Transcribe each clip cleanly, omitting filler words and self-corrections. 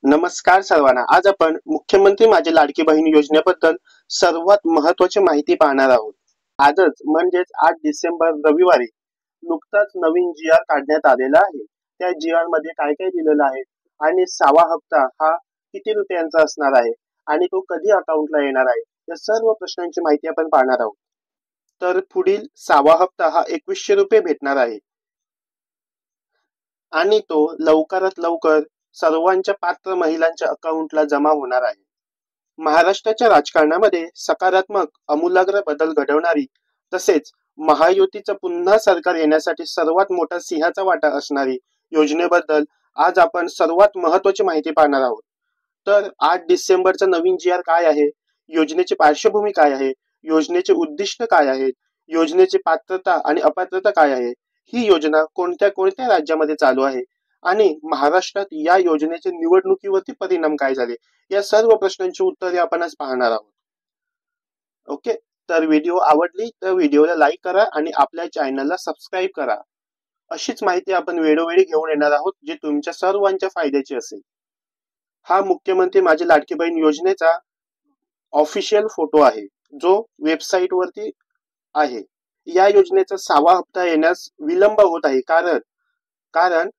नमस्कार सर्वांना. आज आपण मुख्यमंत्री माझी लाडकी बहीण योजनेबद्दल सर्वात महत्त्वाची माहिती पाहणार आहोत. आजच म्हणजेच 8 डिसेंबर रविवारी नुकताच नवीन जी-आर काढण्यात आलेला आहे. त्या जी-आर मध्ये काय काय दिलेलं आहे आणि 6वा हप्ता हा किती रुपयांचा असणार आहे आणि तो कधी अकाउंटला येणार आहे, या सर्व प्रश्नांची माहिती आपण पाहणार आहोत. तर पुढील 6वा हप्ता हा 2100 रुपये भेटणार आहे आणि तो लवकरात लवकर सर्वांच्या पात्र महिलांच्या अकाउंटला जमा होणार आहे. महाराष्ट्राच्या राजकारणामध्ये सकारात्मक आमूलाग्र बदल घडवणारी तसेच महायुतीचं पुन्हा सरकार येण्यासाठी सर्वात मोठा सिंहाचा वाटा असणारी योजनेबद्दल आज आपण सर्वात महत्त्वाची माहिती पाहणार आहोत. तर 8 डिसेंबरचा नवीन जी-आर काय आहे, योजनेची पार्श्वभूमी काय आहे, योजनेचे उद्दिष्ट काय आहेत, योजनेची पात्रता आणि अपात्रता काय आहे, ही योजना कोणत्या कोणत्या राज्यामध्ये चालू आहे आणि महाराष्ट्रात या योजनेचे निवडणुकीवरती परिणाम काय झाले, या सर्व प्रश्नांची उत्तरे आपण आज पाहणार आहोत. ओके, तर व्हिडिओ आवडली तर व्हिडिओला लाईक करा आणि आपल्या चॅनलला सबस्क्राईब करा. अशीच माहिती आपण वेळोवेळी घेऊन येणार आहोत जी तुमच्या सर्वांच्या फायद्याची असेल. हा मुख्यमंत्री माझी लाडकी बहीण योजनेचा ऑफिशियल फोटो आहे जो वेबसाईट वरती आहे. या योजनेचा 6वा हप्ता येण्यास विलंब होत आहे कारण कारण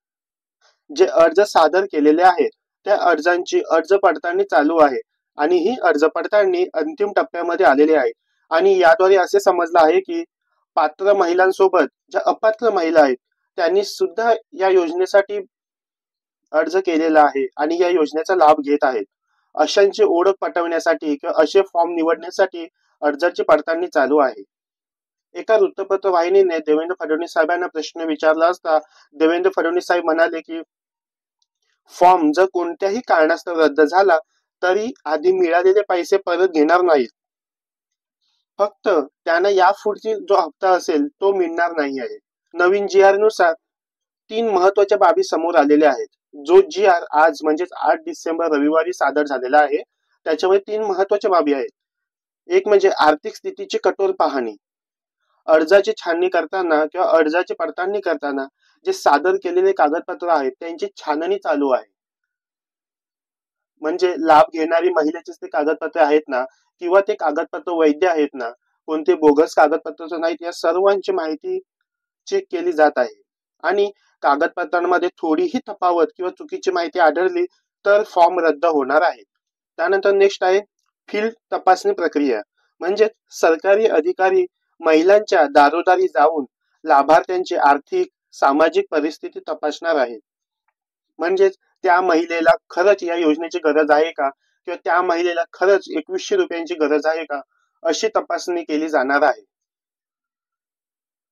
जे अर्ज सादर केलेले आहेत त्या अर्जांची अर्ज पडताळणी चालू आहे आणि ही अर्ज पडताळणी अंतिम टप्प्यामध्ये आलेली आहे आणि याद्वारे असे समजलं आहे की पात्र महिलांसोबत ज्या अपात्र महिला आहेत त्यांनी सुद्धा या योजनेसाठी अर्ज केलेला आहे आणि या योजनेचा लाभ घेत आहेत. अशांची ओळख पटवण्यासाठी किंवा असे फॉर्म निवडण्यासाठी अर्जाची पडताळणी चालू आहे. एका वृत्तपत्र वाहिनीने देवेंद्र फडणवीस साहेबांना प्रश्न विचारला असता देवेंद्र फडणवीस साहेब म्हणाले की फॉर्म जर कोणत्याही कारणास्तव रद्द झाला तरी आधी मिळालेले पैसे परत घेणार नाहीत, फक्त त्यांना यापुढची जो हप्ता असेल तो मिळणार नाही आहे. नवीन जी-आर नुसार 3 महत्त्वाच्या बाबी समोर आलेल्या आहेत. जो जी-आर आज म्हणजेच 8 डिसेंबर रविवारी सादर झालेला आहे त्याच्यामध्ये 3 महत्त्वाच्या बाबी आहेत. एक म्हणजे आर्थिक स्थितीची कठोर पाहणी. अर्जाची छाननी करताना किंवा अर्जाची पडताळणी करताना जे सादर केलेले कागदपत्र आहेत त्यांची छाननी चालू आहे. म्हणजे लाभ घेणारी महिलेचे ते कागदपत्र आहेत ना किंवा ते कागदपत्र वैध आहेत ना, कोणते बोगस कागदपत्र नाहीत, या सर्वांची माहिती चेक केली जात आहे. आणि कागदपत्रांमध्ये थोडीही तफावत किंवा चुकीची माहिती आढळली तर फॉर्म रद्द होणार आहे. त्यानंतर नेक्स्ट आहे फील्ड तपासणी प्रक्रिया. म्हणजे सरकारी अधिकारी महिलांच्या दारोदारी जाऊन लाभार्थ्यांची आर्थिक सामाजिक परिस्थिती तपासणार आहेत. म्हणजेच त्या महिलेला खरंच या योजनेची गरज आहे का किंवा त्या महिलेला खरंच 2100 रुपयांची गरज आहे का, अशी तपासणी केली जाणार आहे.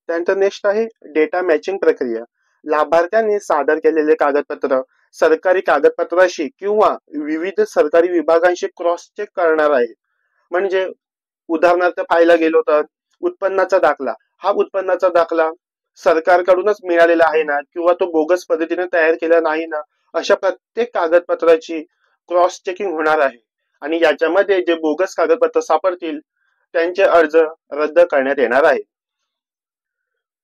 त्यानंतर नेक्स्ट आहे डेटा मॅचिंग प्रक्रिया. लाभार्थ्यांनी सादर केलेले कागदपत्र सरकारी कागदपत्राशी किंवा विविध सरकारी विभागांशी क्रॉस चेक करणार आहे. म्हणजे उदाहरणार्थ पाहायला गेलो तर उत्पन्नाचा दाखला, हा उत्पन्नाचा दाखला सरकारकडूनच मिळालेला आहे ना किंवा तो बोगस पद्धतीने तयार केला नाही ना, अशा प्रत्येक कागदपत्राची क्रॉस चेकिंग होणार आहे आणि याच्यामध्ये जे बोगस कागदपत्र सापडतील त्यांचे अर्ज रद्द करण्यात येणार आहे.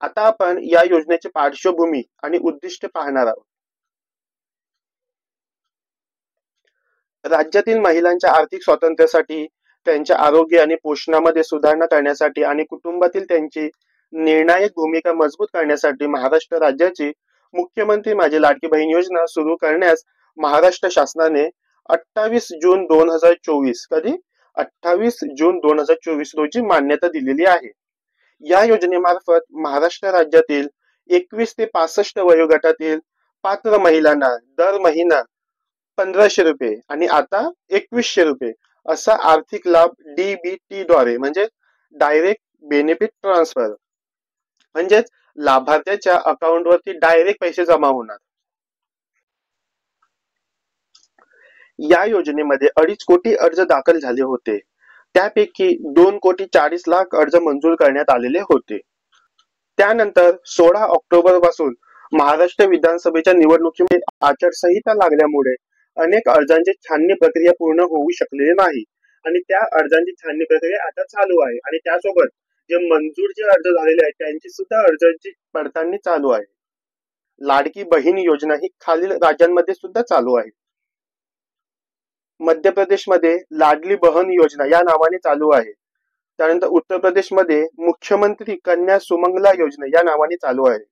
आता आपण या योजनेची पार्श्वभूमी आणि उद्दिष्ट पाहणार आहोत. राज्यातील महिलांच्या आर्थिक स्वातंत्र्यासाठी, त्यांच्या आरोग्य आणि पोषणामध्ये सुधारणा करण्यासाठी आणि कुटुंबातील त्यांची निर्णायक भूमिका मजबूत करण्यासाठी महाराष्ट्र राज्याची मुख्यमंत्री माझी लाडकी बहीण योजना सुरू करण्यास महाराष्ट्र शासनाने 28 जून 2024 कधी 28 जून 2024 रोजी मान्यता दिलेली आहे. या योजनेमार्फत महाराष्ट्र राज्यातील 21 ते 65 वयोगटातील पात्र महिलांना दर महिना 1500 रुपये आणि आता 2100 रुपये असा आर्थिक लाभ DBT द्वारे म्हणजे डायरेक्ट बेनिफिट ट्रान्सफर, म्हणजेच लाभार्थ्याच्या अकाउंट वरती डायरेक्ट पैसे जमा होणार. या योजनेमध्ये 2.5 कोटी अर्ज दाखल झाले होते. त्यापैकी 2,40,00,000 अर्ज मंजूर करण्यात आलेले होते. त्यानंतर 16 ऑक्टोबर पासून महाराष्ट्र विधानसभेच्या निवडणुकीमध्ये आचारसंहिता लागल्यामुळे अनेक अर्जांची छाननी प्रक्रिया पूर्ण होऊ शकलेली नाही आणि त्या अर्जांची छाननी प्रक्रिया आता चालू आहे आणि त्यासोबत जे मंजूर जे अर्ज झालेले आहेत त्यांची सुद्धा अर्जांची पडताळणी चालू आहे. लाडकी बहीण योजना ही खालील राज्यांमध्ये सुद्धा चालू आहे. मध्य प्रदेशमध्ये लाडली बहन योजना या नावाने चालू आहे. त्यानंतर उत्तर प्रदेशमध्ये मुख्यमंत्री कन्या सुमंगला योजना या नावाने चालू आहे.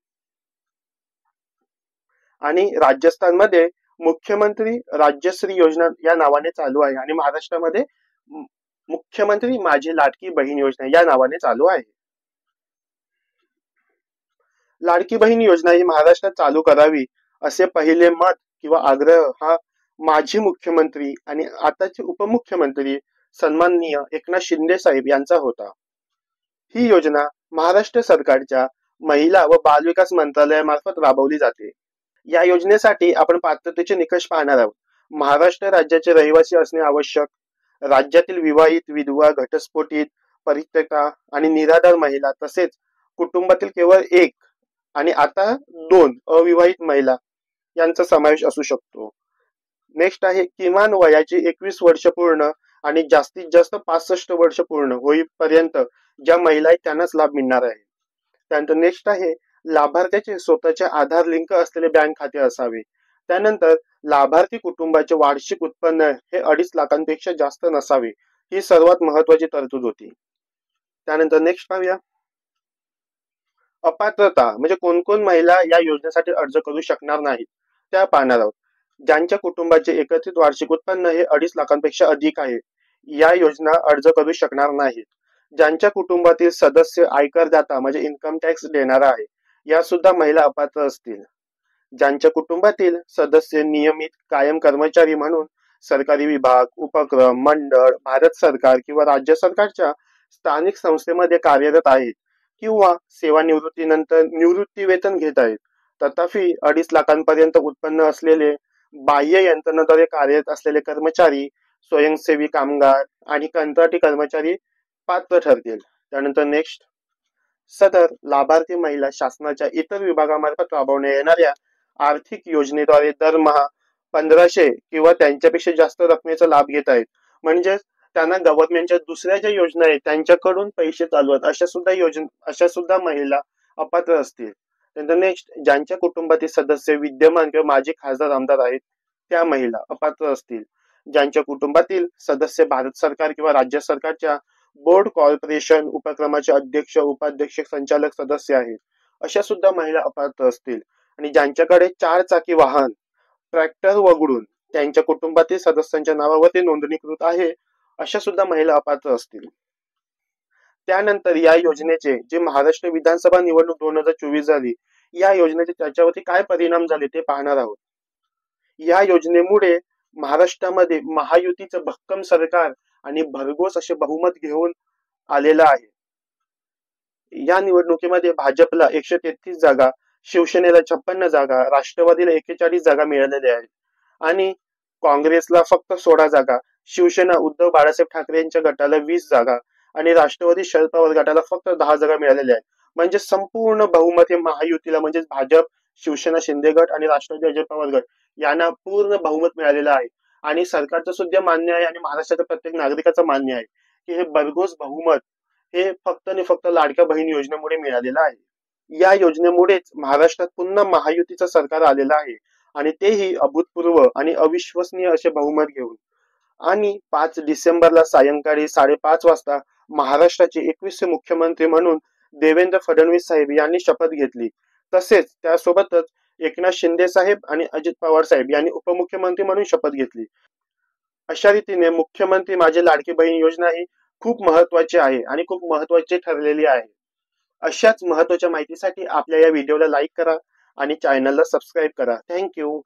आणि राजस्थानमध्ये मुख्यमंत्री राज्यश्री योजना या नावाने चालू आहे. आणि महाराष्ट्रामध्ये मुख्यमंत्री माझी लाडकी बहीण योजना या नावाने चालू आहे. लाडकी बहीण योजना ही महाराष्ट्रात चालू करावी असे पहिले मत किंवा आग्रह हा माजी मुख्यमंत्री आणि आताचे उपमुख्यमंत्री सन्माननीय एकनाथ शिंदे साहेब यांचा होता. ही योजना महाराष्ट्र सरकारच्या महिला व बाल विकास मंत्रालयामार्फत राबवली जाते. या योजनेसाठी आपण पात्रतेचे निकष पाहणार आहोत. महाराष्ट्र राज्याचे रहिवासी असणे आवश्यक, राज्यातील विवाहित, विधवा, घटस्फोटित, परित्यक्ता आणि निराधार महिला तसेच कुटुंबातील केवळ एक आणि आता 2 अविवाहित महिला यांचा समावेश असू शकतो. नेक्स्ट आहे किमान वयाची 21 वर्ष पूर्ण आणि जास्तीत जास्त 65 वर्ष पूर्ण होईपर्यंत ज्या महिला आहेत त्यांनाच लाभ मिळणार आहे. त्यानंतर नेक्स्ट आहे लाभार्थ्याचे स्वतःचे आधार लिंक असलेले बँक खाते असावे. त्यानंतर लाभार्थी कुटुंबाचे वार्षिक उत्पन्न हे 2.5 लाखांपेक्षा जास्त नसावे. ही सर्वात महत्वाची तरतूद होती. त्यानंतर नेक्स्ट पाहूया अपात्रता म्हणजे कोण कोण महिला या योजनेसाठी अर्ज करू शकणार नाहीत त्या पाहणार आहोत. ज्यांच्या कुटुंबाचे एकत्रित वार्षिक उत्पन्न हे 2.5 लाखांपेक्षा अधिक आहे या योजना अर्ज करू शकणार नाहीत. ज्यांच्या कुटुंबातील सदस्य आयकरदाता म्हणजे इन्कम टॅक्स देणारा आहे या सुद्धा महिला अपात्र असतील. ज्यांच्या कुटुंबातील सदस्य नियमित कायम कर्मचारी म्हणून सरकारी विभाग, उपक्रम, मंडळ, भारत सरकार किंवा राज्य सरकारच्या स्थानिक संस्थेमध्ये कार्यरत आहेत किंवा सेवानिवृत्तीनंतर निवृत्ती वेतन घेत आहेत तथापि 2.5 लाखांपर्यंत उत्पन्न असलेले बाह्य यंत्रणेद्वारे कार्यरत असलेले कर्मचारी, स्वयंसेवी कामगार आणि कंत्राटी कर्मचारी पात्र ठरतील. त्यानंतर नेक्स्ट सदर लाभार्थी महिला शासनाच्या इतर विभागामार्फत राबवण्यात येणाऱ्या आर्थिक योजनेद्वारे दरमहा 1500 किंवा त्यांच्यापेक्षा जास्त रकमेचा लाभ घेत आहेत. म्हणजे त्यांना गव्हर्नमेंटच्या दुसऱ्या ज्या योजना आहेत त्यांच्याकडून पैसे चालवत अशा सुद्धा महिला अपात्र असतील. त्यानंतर नेक्स्ट ज्यांच्या कुटुंबातील सदस्य विद्यमान किंवा माजी खासदार आमदार आहेत त्या महिला अपात्र असतील. ज्यांच्या कुटुंबातील सदस्य भारत सरकार किंवा राज्य सरकारच्या बोर्ड, कॉर्पोरेशन, उपक्रमाचे अध्यक्ष, उपाध्यक्ष, संचालक सदस्य आहेत अशा सुद्धा महिला अपात्र असतील. आणि ज्यांच्याकडे 4 चाकी वाहन, ट्रॅक्टर वगळून त्यांच्या कुटुंबातील सदस्यांच्या नावावरती नोंदणीकृत आहे अशा सुद्धा महिला अपात्र असतील. त्यानंतर या योजनेचे जे महाराष्ट्र विधानसभा निवडणूक 2024 झाली या योजनेचे त्याच्यावरती काय परिणाम झाले ते पाहणार आहोत. या योजनेमुळे महाराष्ट्रामध्ये महायुतीचं भक्कम सरकार आणि भरघोस असे बहुमत घेऊन आलेलं आहे. या निवडणुकीमध्ये भाजपला 133 जागा, शिवसेनेला 56 जागा, राष्ट्रवादीला 41 जागा मिळालेल्या आहेत आणि काँग्रेसला फक्त 16 जागा, शिवसेना उद्धव बाळासाहेब ठाकरे यांच्या गटाला 20 जागा आणि राष्ट्रवादी शरद पवार गटाला फक्त 10 जागा मिळालेल्या आहेत. म्हणजे संपूर्ण बहुमत हे महायुतीला म्हणजे भाजप, शिवसेना शिंदे गट आणि राष्ट्रवादी अजित पवार गट यांना पूर्ण बहुमत मिळालेलं आहे. आणि सरकारचं सुद्धा मान्य आहे आणि महाराष्ट्राच्या प्रत्येक नागरिकाचं मान्य आहे की हे भरघोस बहुमत हे फक्त आणि फक्त लाडक्या बहीण योजनेमुळे मिळालेलं आहे. या योजनेमुळेच महाराष्ट्रात पुन्हा महायुतीचं सरकार आलेलं आहे आणि तेही अभूतपूर्व आणि अविश्वसनीय असे बहुमत घेऊन. आणि 5 डिसेंबरला सायंकाळी 5:30 वाजता महाराष्ट्राचे 21वे मुख्यमंत्री म्हणून देवेंद्र फडणवीस साहेब यांनी शपथ घेतली. तसेच त्यासोबतच एकनाथ शिंदे साहेब आणि अजित पवार साहेब यांनी उपमुख्यमंत्री म्हणून शपथ घेतली. अशा रीतीने मुख्यमंत्री माझी लाडकी बहीण योजना ही खूप महत्वाची आहे आणि खूप महत्वाची ठरलेली आहे. अशाच महत्वाच्या माहितीसाठी आपल्या या व्हिडिओला लाईक करा आणि चॅनलला सबस्क्राईब करा. थँक्यू.